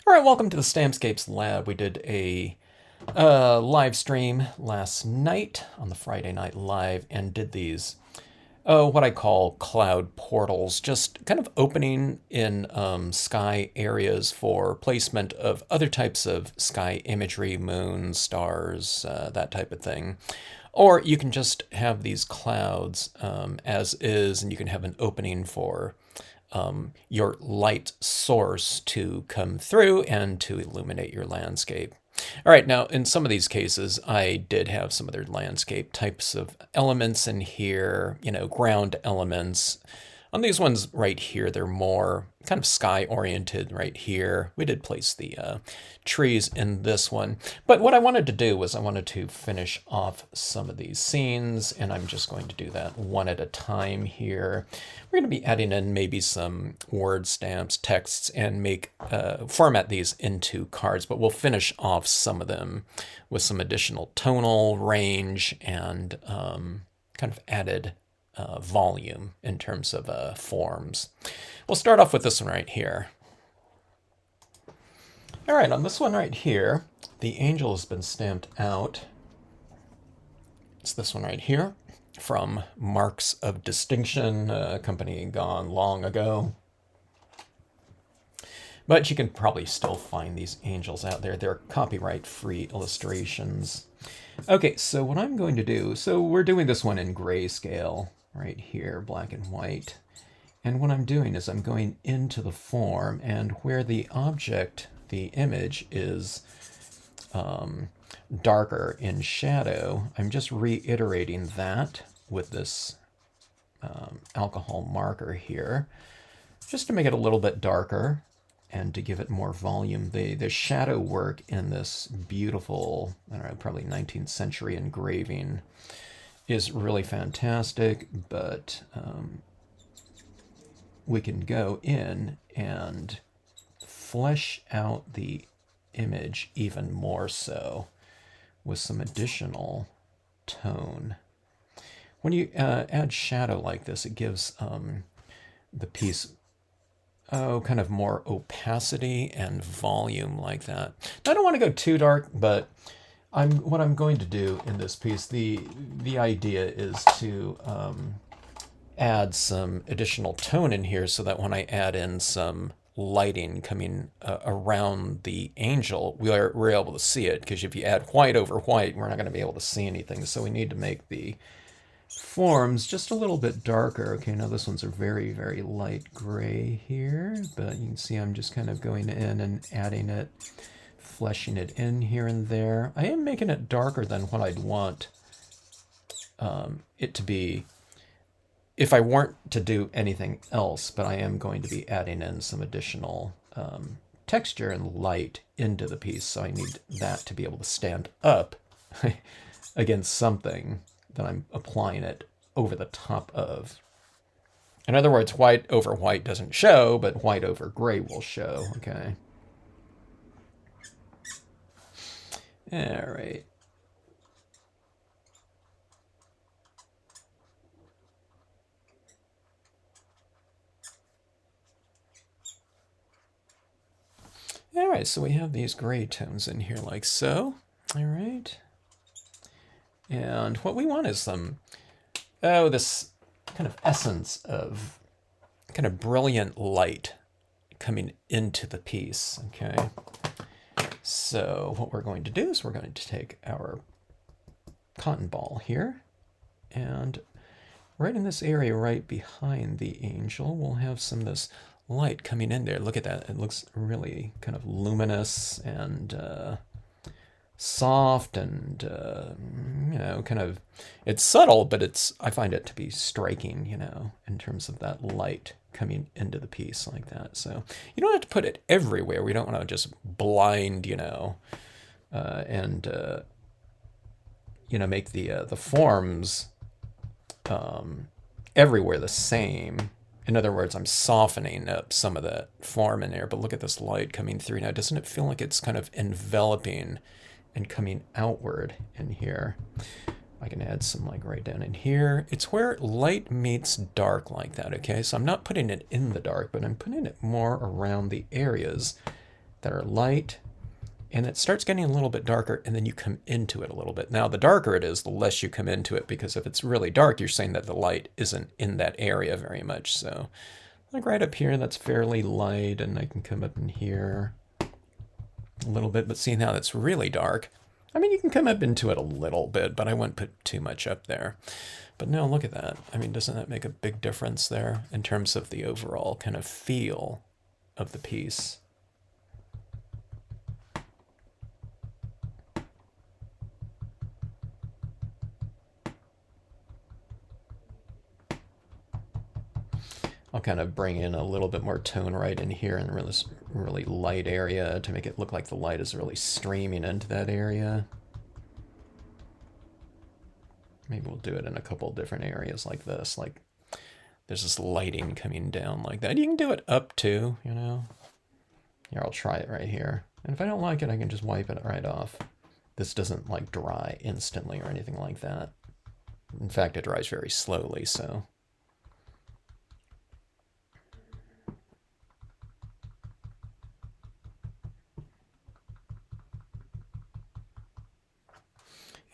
All right, welcome to the Stampscapes lab. We did a live stream last night on the Friday Night Live and did these, what I call cloud portals, just kind of opening in sky areas for placement of other types of sky imagery, moons, stars, that type of thing. Or you can just have these clouds as is, and you can have an opening for your light source to come through and to illuminate your landscape. All right, now in some of these cases, I did have some other landscape types of elements in here, ground elements. On these ones right here, they're more kind of sky oriented right here. We did place the trees in this one. But what I wanted to do was I wanted to finish off some of these scenes, and I'm just going to do that one at a time here. We're going to be adding in maybe some word stamps, texts, and format these into cards, but we'll finish off some of them with some additional tonal range and kind of added volume in terms of forms. We'll start off with this one right here. All right, on this one right here, the angel has been stamped out. It's this one right here from Marks of Distinction, a company gone long ago. But you can probably still find these angels out there. They're copyright-free illustrations. Okay, so what I'm going to do, so we're doing this one in grayscale right here, black and white. And what I'm doing is I'm going into the form, and where the object, the image, is darker in shadow, I'm just reiterating that with this alcohol marker here, just to make it a little bit darker and to give it more volume. The shadow work in this beautiful, I don't know, probably 19th century engraving is really fantastic, but we can go in and flesh out the image even more so with some additional tone. When you add shadow like this, it gives the piece kind of more opacity and volume like that. Now, I don't want to go too dark, but what I'm going to do in this piece, the idea is to add some additional tone in here so that when I add in some lighting coming around the angel, we're able to see it, because if you add white over white, we're not going to be able to see anything. So we need to make the forms just a little bit darker. Okay, now this one's a very, very light gray here, but you can see I'm just kind of going in and adding it, fleshing it in here and there. I am making it darker than what I'd want it to be if I weren't to do anything else, but I am going to be adding in some additional texture and light into the piece, so I need that to be able to stand up against something that I'm applying it over the top of. In other words, white over white doesn't show, but white over gray will show, okay? All right. All right, so we have these gray tones in here like so. All right. And what we want is this kind of essence of kind of brilliant light coming into the piece, okay? So what we're going to do is we're going to take our cotton ball here, and right in this area right behind the angel, we'll have some of this light coming in there. Look at that. It looks really kind of luminous and soft and, kind of, it's subtle, but I find it to be striking, in terms of that light coming into the piece like that. So you don't have to put it everywhere. We don't want to just blind, and, make the forms everywhere the same. In other words, I'm softening up some of that form in there, but look at this light coming through now. Doesn't it feel like it's kind of enveloping and coming outward in here? I can add some right down in here. It's where light meets dark like that, okay? So I'm not putting it in the dark, but I'm putting it more around the areas that are light, and it starts getting a little bit darker, and then you come into it a little bit. Now, the darker it is, the less you come into it, because if it's really dark, you're saying that the light isn't in that area very much. So like right up here, that's fairly light, and I can come up in here a little bit, but seeing how that's really dark, I mean, you can come up into it a little bit, but I wouldn't put too much up there. But no, look at that. I mean, doesn't that make a big difference there in terms of the overall kind of feel of the piece? I'll kind of bring in a little bit more tone right in here in this really light area to make it look like the light is really streaming into that area. Maybe we'll do it in a couple different areas like this, like there's this lighting coming down like that. You can do it up too, you know. Here, I'll try it right here. And if I don't like it, I can just wipe it right off. This doesn't like dry instantly or anything like that. In fact, it dries very slowly, so.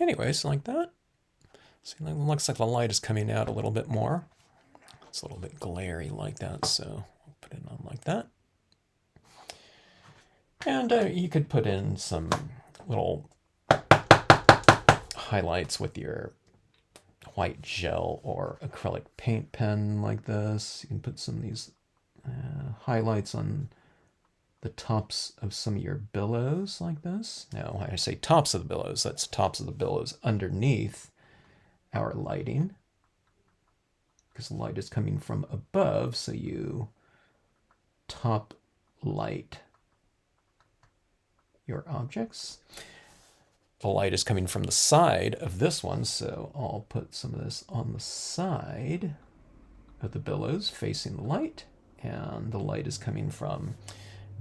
Anyways, like that. See, it looks like the light is coming out a little bit more. It's a little bit glary like that, so I'll put it on like that. And you could put in some little highlights with your white gel or acrylic paint pen like this. You can put some of these highlights on the tops of some of your billows like this. Now, when I say tops of the billows, that's tops of the billows underneath our lighting, because the light is coming from above, so you top light your objects. The light is coming from the side of this one, so I'll put some of this on the side of the billows facing the light, and the light is coming from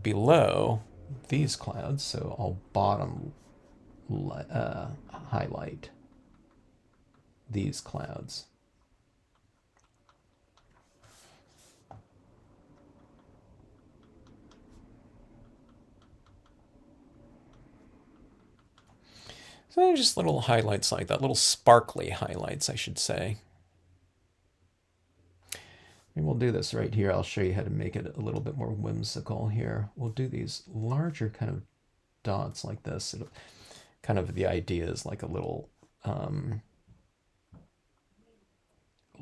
below these clouds, so I'll bottom highlight these clouds. So they're just little highlights like that, little sparkly highlights, I should say. And we'll do this right here. I'll show you how to make it a little bit more whimsical here. We'll do these larger kind of dots like this. Kind of the idea is like a little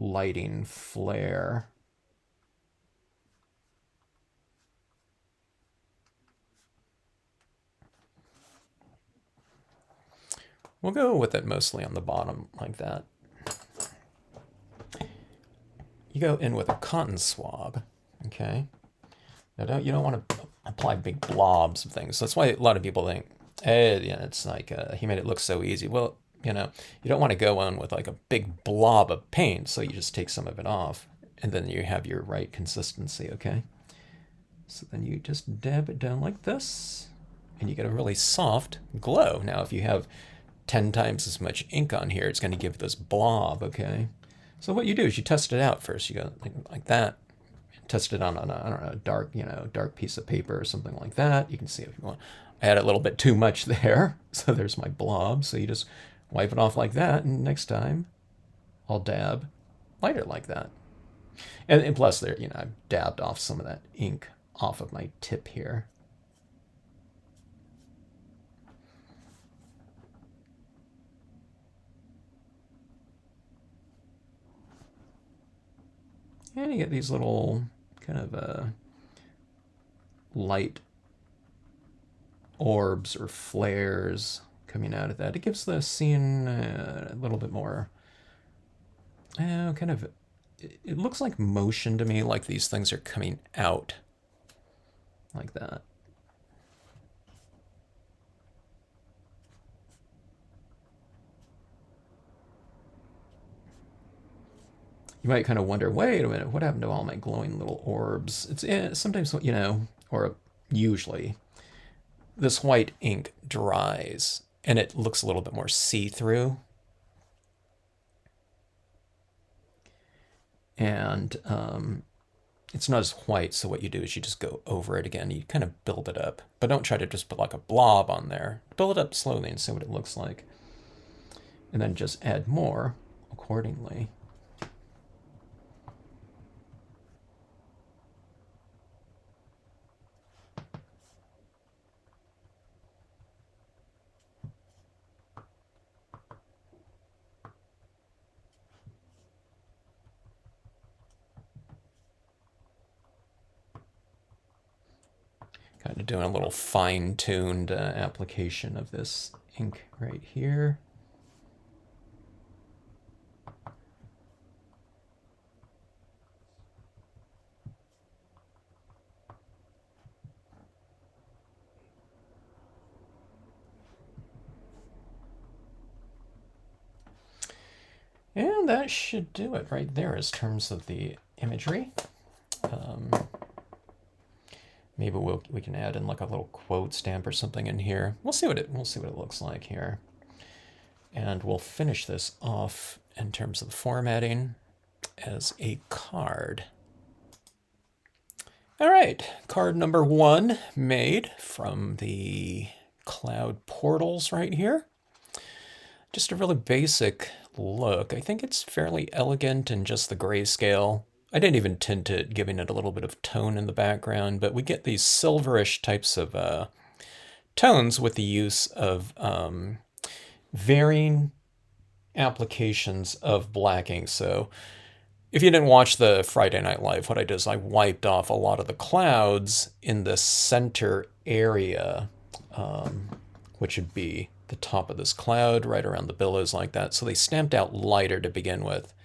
lighting flare. We'll go with it mostly on the bottom like that. You go in with a cotton swab, okay? Now you don't want to apply big blobs of things. So that's why a lot of people think, hey, yeah, it's like he made it look so easy. Well, you know, you don't want to go on with like a big blob of paint, so you just take some of it off, and then you have your right consistency, okay? So then you just dab it down like this, and you get a really soft glow. Now, if you have 10 times as much ink on here, it's going to give this blob, okay? So what you do is you test it out first. You go like that, test it on a, I don't know, dark piece of paper or something like that. You can see if you want. I had a little bit too much there, so there's my blob. So you just wipe it off like that, and next time I'll dab lighter like that. And plus, there, I've dabbed off some of that ink off of my tip here. And you get these little kind of light orbs or flares coming out of that. It gives the scene a little bit more, kind of, it looks like motion to me, like these things are coming out like that. You might kind of wonder, wait a minute, what happened to all my glowing little orbs? It's sometimes, or usually, this white ink dries and it looks a little bit more see-through. And it's not as white, so what you do is you just go over it again. You kind of build it up, but don't try to just put like a blob on there. Build it up slowly and see what it looks like. And then just add more accordingly. Kind of doing a little fine-tuned application of this ink right here. And that should do it right there as terms of the imagery. Maybe we can add in like a little quote stamp or something in here. We'll see what it looks like here. And we'll finish this off in terms of the formatting as a card. All right, card number 1 made from the cloud portals right here. Just a really basic look. I think it's fairly elegant in just the grayscale. I didn't even tint it, giving it a little bit of tone in the background, but we get these silverish types of tones with the use of varying applications of blacking. So if you didn't watch the Friday Night Live, what I did is I wiped off a lot of the clouds in the center area, which would be the top of this cloud, right around the billows like that. So they stamped out lighter to begin with.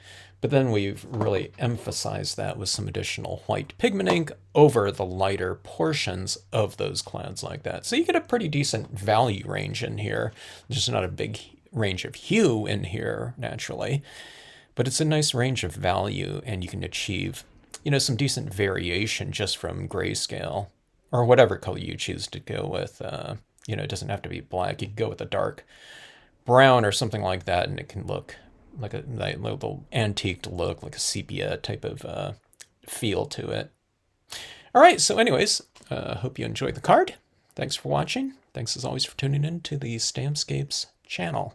But then we've really emphasized that with some additional white pigment ink over the lighter portions of those clouds like that. So you get a pretty decent value range in here. There's not a big range of hue in here, naturally, but it's a nice range of value, and you can achieve, some decent variation just from grayscale or whatever color you choose to go with. It doesn't have to be black. You can go with a dark brown or something like that, and it can look like a little antiqued look, like a sepia type of feel to it. All right, so anyways, hope you enjoyed the card. Thanks for watching. Thanks as always for tuning in to the Stampscapes channel.